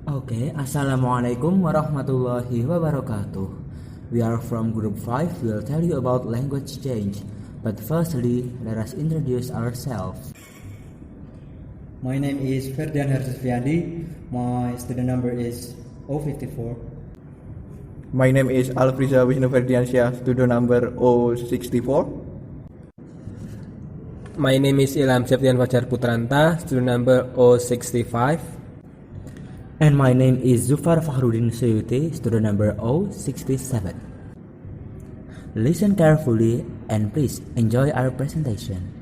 Okay, Assalamualaikum warahmatullahi wabarakatuh. We are from group 5. We'll tell you about language change. But firstly, let us introduce ourselves. My name is Ferdian Hersfiandi. My student number is 054. My name is Alfriza Wisnu Ferdiansyah, student number 064. My name is Ilham Septian Fajar Putranta, student number 065. And my name is Zufar Fahrudin Suyuti, student number 067. Listen carefully and please enjoy our presentation.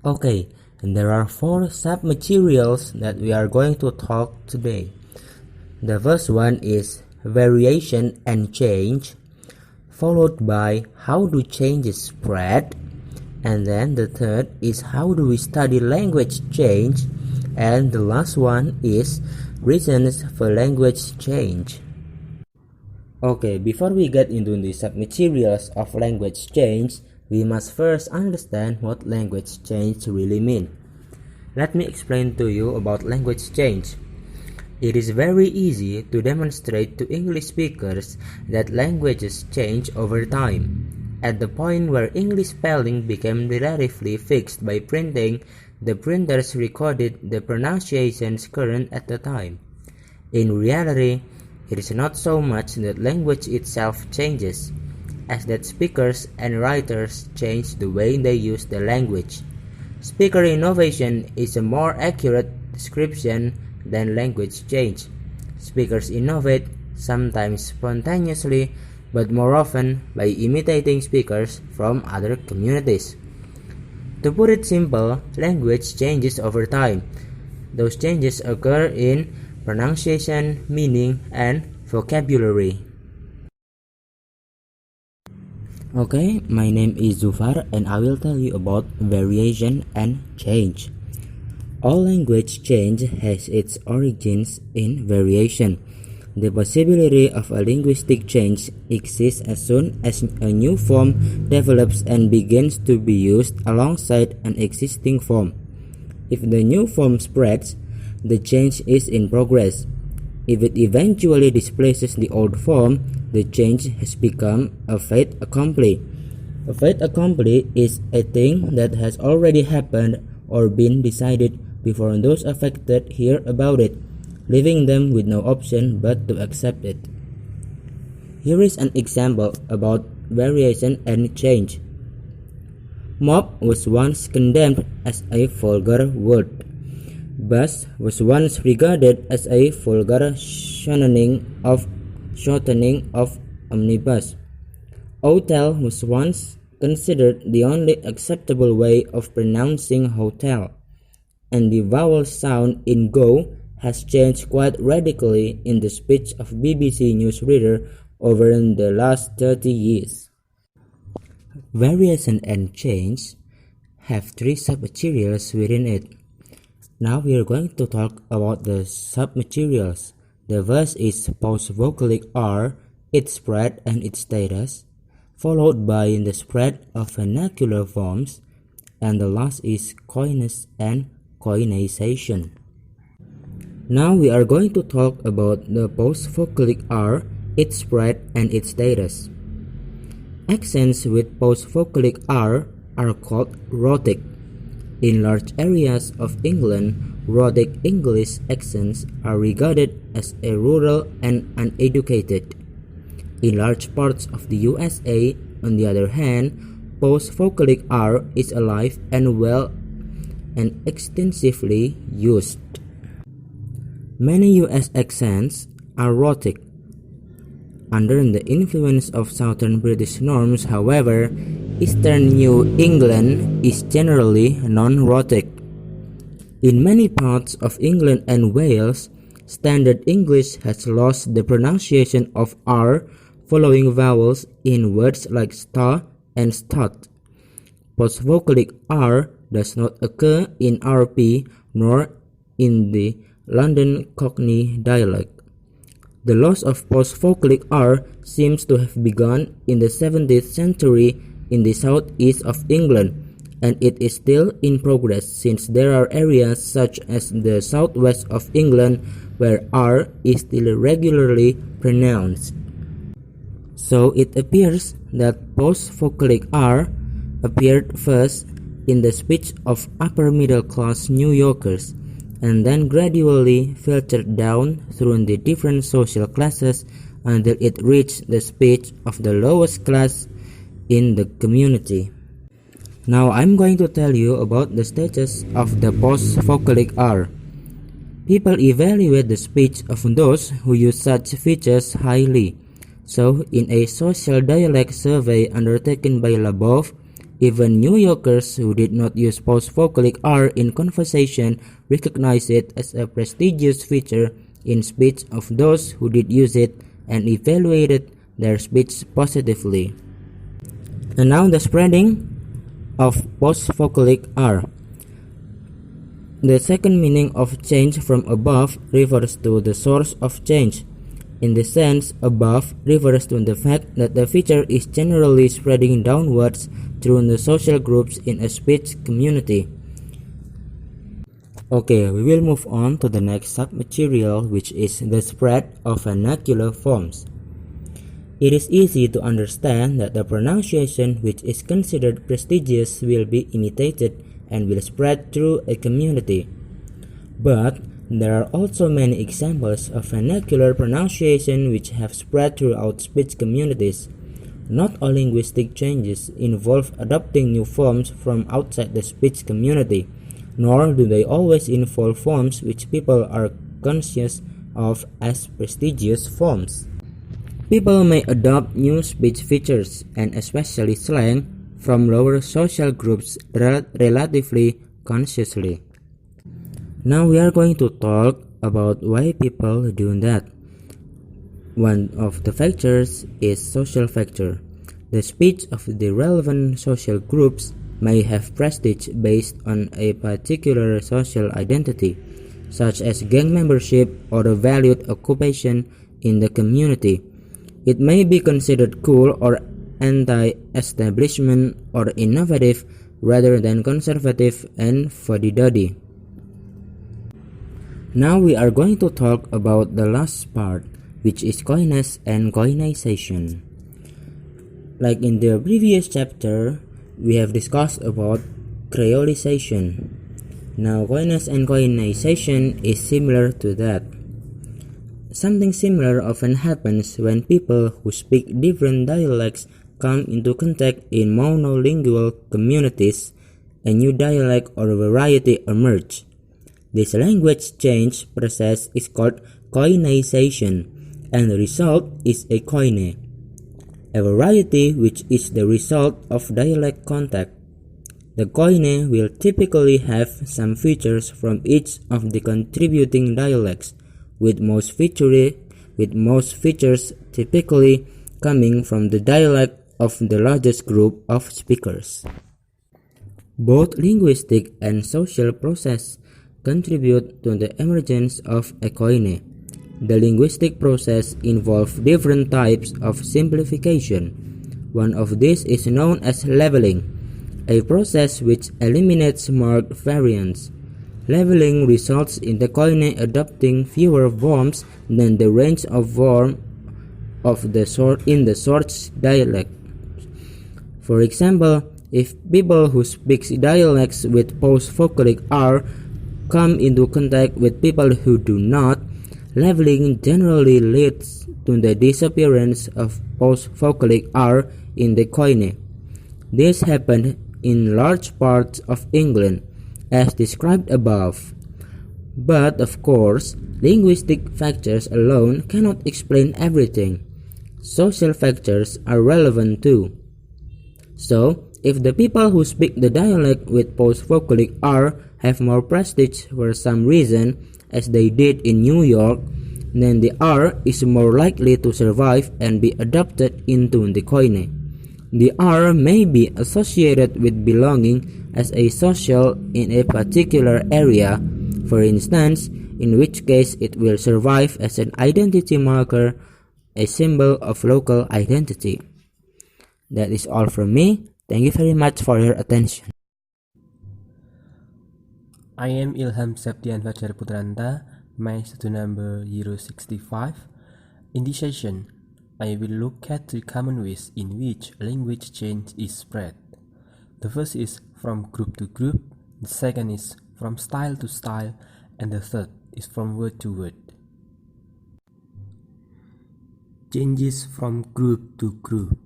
Okay, and there are 4 sub-materials that we are going to talk today. The first one is variation and change, followed by how do changes spread, and then the third is how do we study language change, and the last one is reasons for language change. Okay, before we get into the sub-materials of language change, we must first understand what language change really means. Let me explain to you about language change. It is very easy to demonstrate to English speakers that languages change over time. At the point where English spelling became relatively fixed by printing, the printers recorded the pronunciations current at the time. In reality, it is not so much that language itself changes, as that speakers and writers change the way they use the language. Speaker innovation is a more accurate description than language change. Speakers innovate, sometimes spontaneously, but more often by imitating speakers from other communities. To put it simple, language changes over time. Those changes occur in pronunciation, meaning, and vocabulary. Okay, my name is Zufar and I will tell you about variation and change. All language change has its origins in variation. The possibility of a linguistic change exists as soon as a new form develops and begins to be used alongside an existing form. If the new form spreads, the change is in progress. If it eventually displaces the old form, the change has become a fait accompli. A fait accompli is a thing that has already happened or been decided before those affected hear about it, leaving them with no option but to accept it. Here is an example about variation and change. Mob was once condemned as a vulgar word. Bus was once regarded as a vulgar shortening of omnibus. Hotel was once considered the only acceptable way of pronouncing hotel, and the vowel sound in go has changed quite radically in the speech of BBC newsreader over the last 30 years. Variation and change have 3 sub-materials within it. Now we are going to talk about the sub-materials. The first is post-vocalic R, its spread and its status, followed by the spread of vernacular forms, and the last is coyness and coinization. Now we are going to talk about the post-vocalic R, its spread and its status. Accents with post-vocalic R are called rhotic. In large areas of England, rhotic English accents are regarded as a rural and uneducated. In large parts of the USA, on the other hand, post-vocalic R is alive and well and extensively used. Many US accents are rhotic. Under the influence of Southern British norms, however, Eastern New England is generally non-rhotic. In many parts of England and Wales, Standard English has lost the pronunciation of R following vowels in words like star and stot. Post-vocalic R does not occur in RP nor in the London Cockney dialect. The loss of post-vocalic R seems to have begun in the 17th century in the southeast of England, and it is still in progress since there are areas such as the southwest of England where R is still regularly pronounced. So it appears that post-vocalic R appeared first in the speech of upper middle class New Yorkers and then gradually filtered down through the different social classes until it reached the speech of the lowest class in the community. Now I'm going to tell you about the stages of the post-vocalic R. People evaluate the speech of those who use such features highly. So, in a social dialect survey undertaken by Labov, even New Yorkers who did not use post-vocalic R in conversation recognized it as a prestigious feature in speech of those who did use it and evaluated their speech positively. And now the spreading of post-vocalic R. The second meaning of change from above refers to the source of change. In the sense, above refers to the fact that the feature is generally spreading downwards through the social groups in a speech community. Okay, we will move on to the next submaterial, which is the spread of vernacular forms. It is easy to understand that the pronunciation which is considered prestigious will be imitated and will spread through a community. But there are also many examples of vernacular pronunciation which have spread throughout speech communities. Not all linguistic changes involve adopting new forms from outside the speech community, nor do they always involve forms which people are conscious of as prestigious forms. People may adopt new speech features, and especially slang, from lower social groups relatively consciously. Now we are going to talk about why people do that. One of the factors is social factor. The speech of the relevant social groups may have prestige based on a particular social identity, such as gang membership or a valued occupation in the community. It may be considered cool or anti-establishment or innovative rather than conservative and fuddy-duddy. Now we are going to talk about the last part, which is coyness and coynization. Like in the previous chapter, we have discussed about creolization. Now coyness and coynization is similar to that. Something similar often happens when people who speak different dialects come into contact in monolingual communities. A new dialect or variety emerge. This language change process is called coynization, and the result is a coine, a variety which is the result of dialect contact. The coine will typically have some features from each of the contributing dialects, with most features typically coming from the dialect of the largest group of speakers. Both linguistic and social process contribute to the emergence of a coine. The linguistic process involves different types of simplification. One of these is known as leveling, a process which eliminates marked variance. Leveling results in the coine adopting fewer forms than the range of form of the source dialect. For example, if people who speak dialects with post-vocalic R come into contact with people who do not, leveling generally leads to the disappearance of post-vocalic R in the coine. This happened in large parts of England, as described above. But of course, linguistic factors alone cannot explain everything. Social factors are relevant too. So, if the people who speak the dialect with post-vocalic R have more prestige for some reason, as they did in New York, then the R is more likely to survive and be adopted into the coine. The R may be associated with belonging as a social in a particular area, for instance, in which case it will survive as an identity marker, a symbol of local identity. That is all from me. Thank you very much for your attention. I am Ilham Septian Fajar Putranta, my student number 065. In this session, I will look at the common ways in which language change is spread. The first is from group to group, the second is from style to style, and the third is from word to word. Changes from group to group.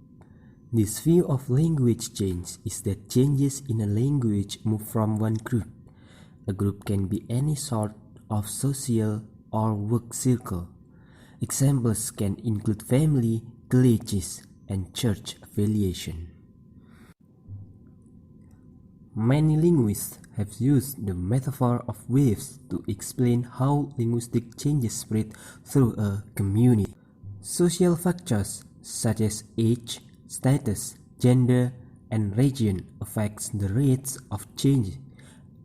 This view of language change is that changes in a language move from one group. A group can be any sort of social or work circle. Examples can include family, colleges, and church affiliation. Many linguists have used the metaphor of waves to explain how linguistic changes spread through a community. Social factors such as age, status, gender, and region affects the rates of change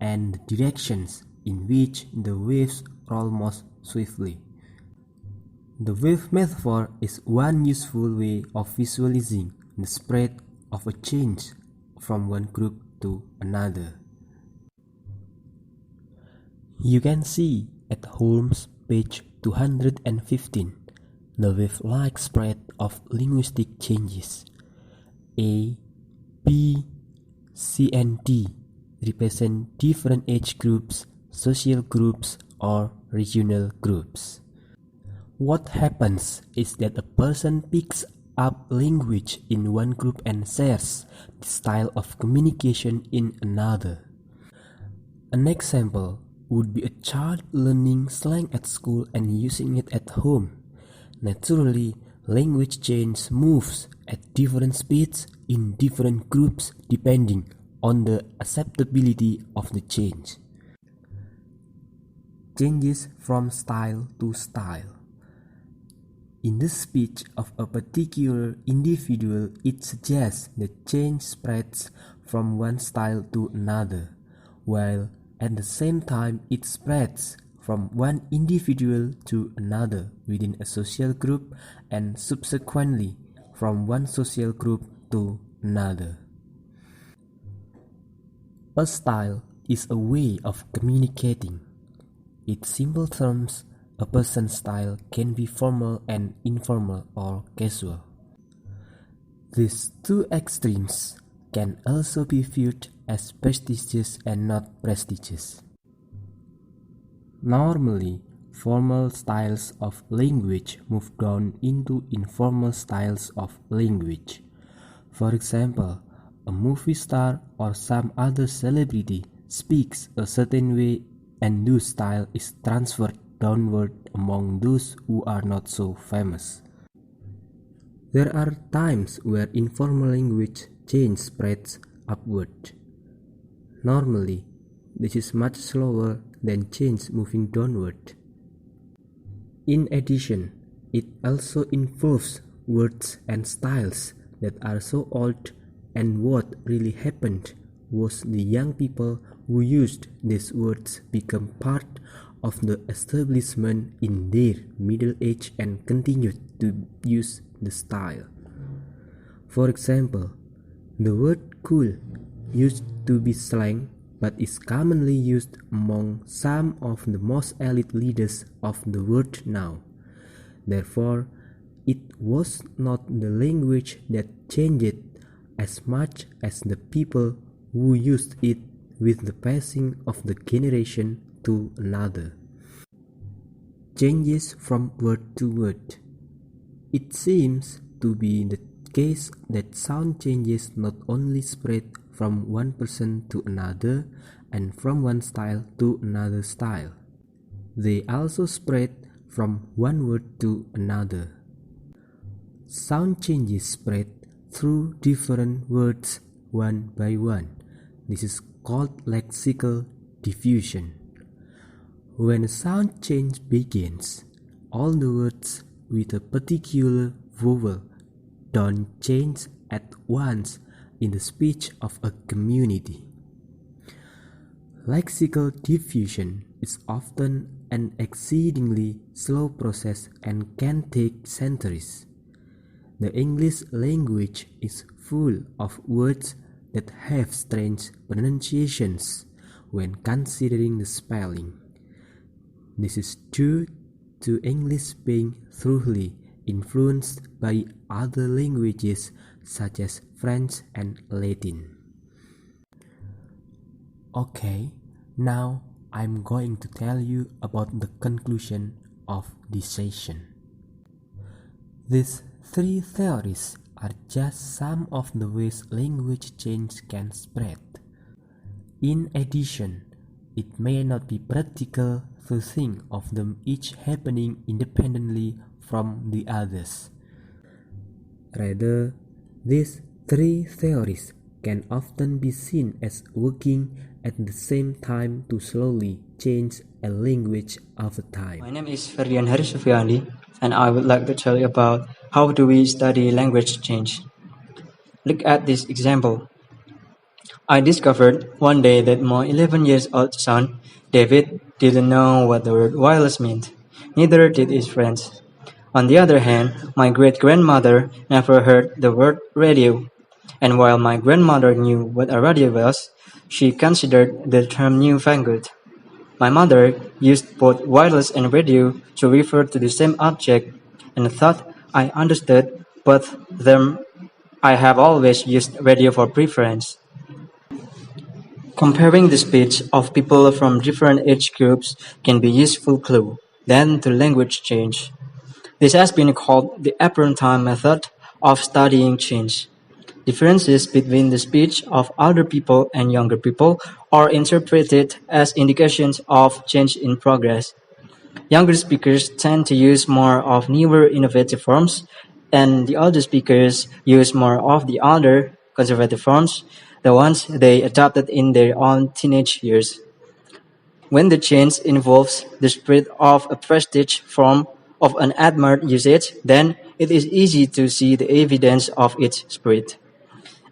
and the directions in which the waves roll most swiftly. The wave metaphor is one useful way of visualizing the spread of a change from one group to another. You can see at Holmes page 215 the wave-like spread of linguistic changes. A, B, C, and D represent different age groups, social groups, or regional groups. What happens is that a person picks up language in one group and shares the style of communication in another. An example would be a child learning slang at school and using it at home. Naturally, language change moves at different speeds in different groups depending on the acceptability of the change. Changes from style to style. In the speech of a particular individual, it suggests that change spreads from one style to another, while at the same time it spreads from one individual to another within a social group and subsequently from one social group to another. A style is a way of communicating. In simple terms, a person's style can be formal and informal or casual. These two extremes can also be viewed as prestigious and not prestigious. Normally, formal styles of language move down into informal styles of language. For example, a movie star or some other celebrity speaks a certain way and whose style is transferred downward among those who are not so famous. There are times where informal language change spreads upward. Normally, this is much slower than change moving downward. In addition, it also involves words and styles that are so old, and what really happened was the young people who used these words become part of the establishment in their middle age and continued to use the style. For example, the word cool used to be slang but is commonly used among some of the most elite leaders of the world now. Therefore, it was not the language that changed as much as the people who used it with the passing of the generation to another. Changes from word to word. It seems to be the case that sound changes not only spread from one person to another and from one style to another style. They also spread from one word to another. Sound changes spread through different words one by one. This is called lexical diffusion. When a sound change begins, all the words with a particular vowel don't change at once in the speech of a community. Lexical diffusion is often an exceedingly slow process and can take centuries. The English language is full of words that have strange pronunciations, when considering the spelling. This is due to English being thoroughly influenced by other languages such as French and Latin. Okay, now I'm going to tell you about the conclusion of this session. These three theories are just some of the ways language change can spread. In addition, it may not be practical to think of them each happening independently from the others. Rather, these three theories can often be seen as working at the same time to slowly change a language over time. My name is Ferdian Harisufyandi, and I would like to tell you about how do we study language change. Look at this example. I discovered one day that my 11 years old son, David, didn't know what the word wireless meant. Neither did his friends. On the other hand, my great-grandmother never heard the word radio. And while my grandmother knew what a radio was, she considered the term newfangled. My mother used both wireless and radio to refer to the same object and thought I understood both them. I have always used radio for preference. Comparing the speech of people from different age groups can be a useful clue, then to language change. This has been called the apparent time method of studying change. Differences between the speech of older people and younger people are interpreted as indications of change in progress. Younger speakers tend to use more of newer innovative forms, and the older speakers use more of the older conservative forms, the ones they adopted in their own teenage years. When the change involves the spread of a prestige form of an admired usage, then it is easy to see the evidence of its spread.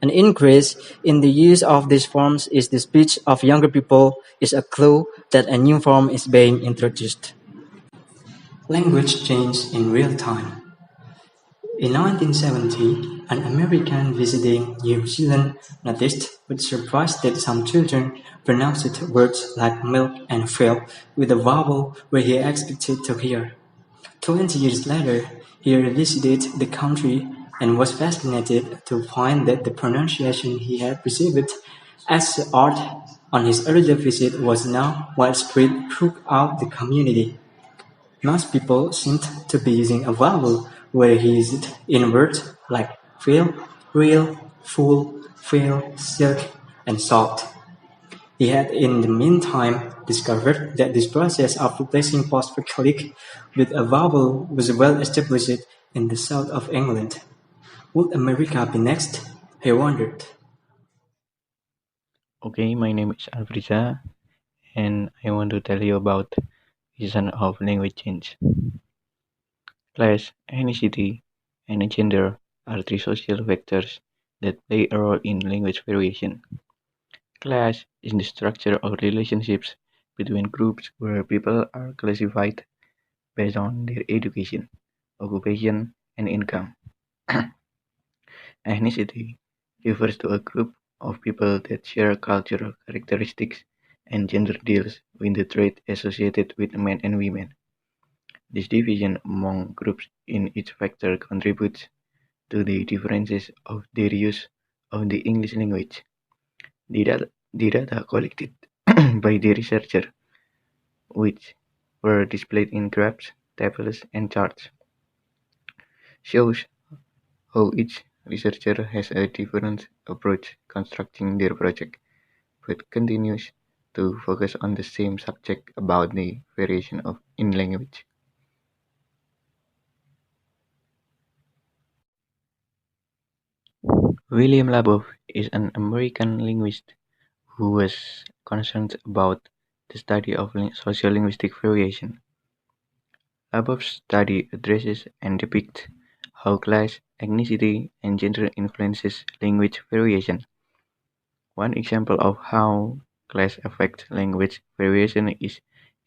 An increase in the use of these forms in the speech of younger people is a clue that a new form is being introduced. Language change in real time. In 1970, an American visiting New Zealand noticed with surprise that some children pronounced words like milk and fill with a vowel where he expected to hear. 20 years later, he revisited the country and was fascinated to find that the pronunciation he had perceived as odd on his earlier visit was now widespread throughout the community. Most people seemed to be using a vowel where he used in words like feel, real, full, feel, silk, and salt. He had in the meantime discovered that this process of replacing post-click with a vowel was well established in the south of England. Would America be next? He wondered. Okay, my name is Alfriza, and I want to tell you about reason of language change. Class, ethnicity, and gender are three social factors that play a role in language variation. Class is the structure of relationships between groups where people are classified based on their education, occupation, and income. Ethnicity refers to a group of people that share cultural characteristics, and gender deals with the traits associated with men and women. This division among groups in each factor contributes to the differences of their use of the English language. The data collected by the researcher, which were displayed in graphs, tables, and charts, shows how each researcher has a different approach constructing their project, but continues to focus on the same subject about the variation in language. William Labov is an American linguist who was concerned about the study of sociolinguistic variation. Labov's study addresses and depicts how class, ethnicity, and gender influences language variation. One example of how class affects language variation is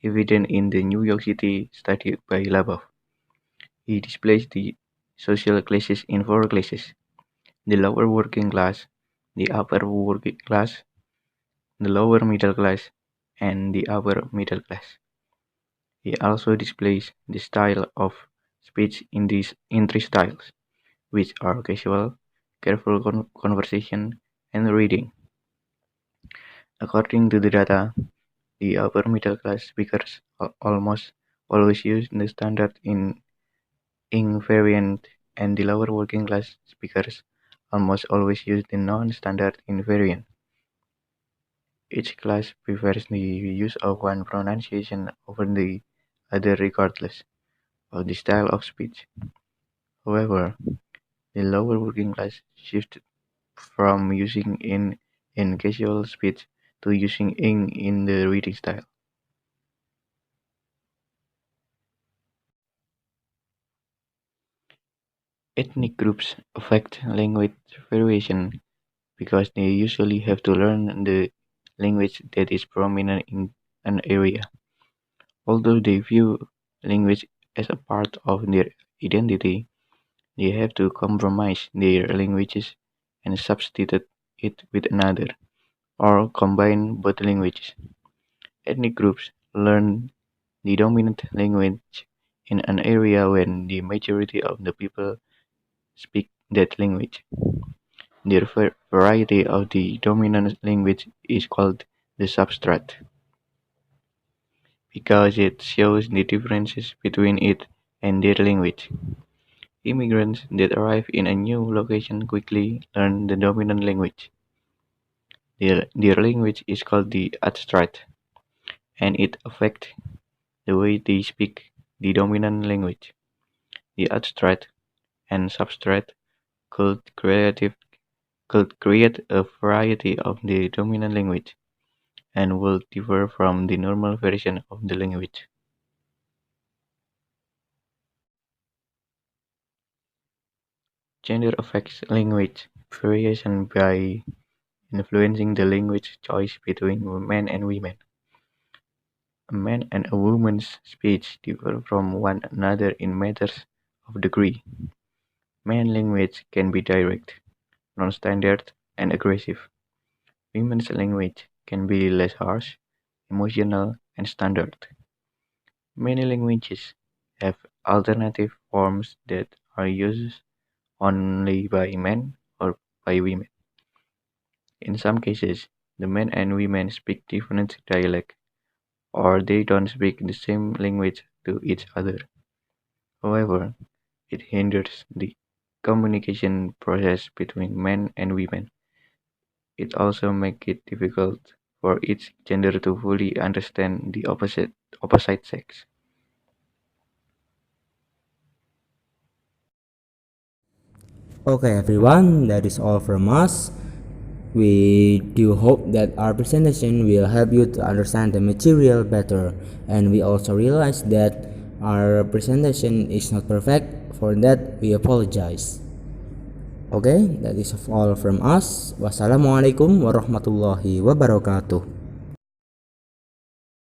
evident in the New York City study by Labov. He displays the social classes in four classes: the lower working class, the upper working class, the lower middle class, and the upper middle class. He also displays the style of speech in three styles, which are casual, careful conversation, and reading. According to the data, the upper middle class speakers almost always use the standard ing variant, and the lower working class speakers almost always use the non-standard ing variant. Each class prefers the use of one pronunciation over the other regardless of the style of speech. However, the lower working class shifted from using in casual speech to using ing in the reading style. Ethnic groups affect language variation because they usually have to learn the language that is prominent in an area. Although they view language as a part of their identity, they have to compromise their languages and substitute it with another, or combine both languages. Ethnic groups learn the dominant language in an area when the majority of the people speak that language. The variety of the dominant language is called the substrate, because it shows the differences between it and their language. Immigrants that arrive in a new location quickly learn the dominant language. Their language is called the abstract, and it affects the way they speak the dominant language. The abstract and substrate could create a variety of the dominant language, and will differ from the normal version of the language. Gender affects language variation by influencing the language choice between men and women. A man and a woman's speech differ from one another in matters of degree. Man language can be direct, non-standard, and aggressive. Women's language can be less harsh, emotional, and standard. Many languages have alternative forms that are used only by men or by women. In some cases, the men and women speak different dialects, or they don't speak the same language to each other. However, it hinders the communication process between men and women. It also makes it difficult for each gender to fully understand the opposite sex. Okay, everyone, that is all from us. We do hope that our presentation will help you to understand the material better, and we also realize that our presentation is not perfect. For that, we apologize. Okay, that is all from us. Wassalamualaikum warahmatullahi wabarakatuh.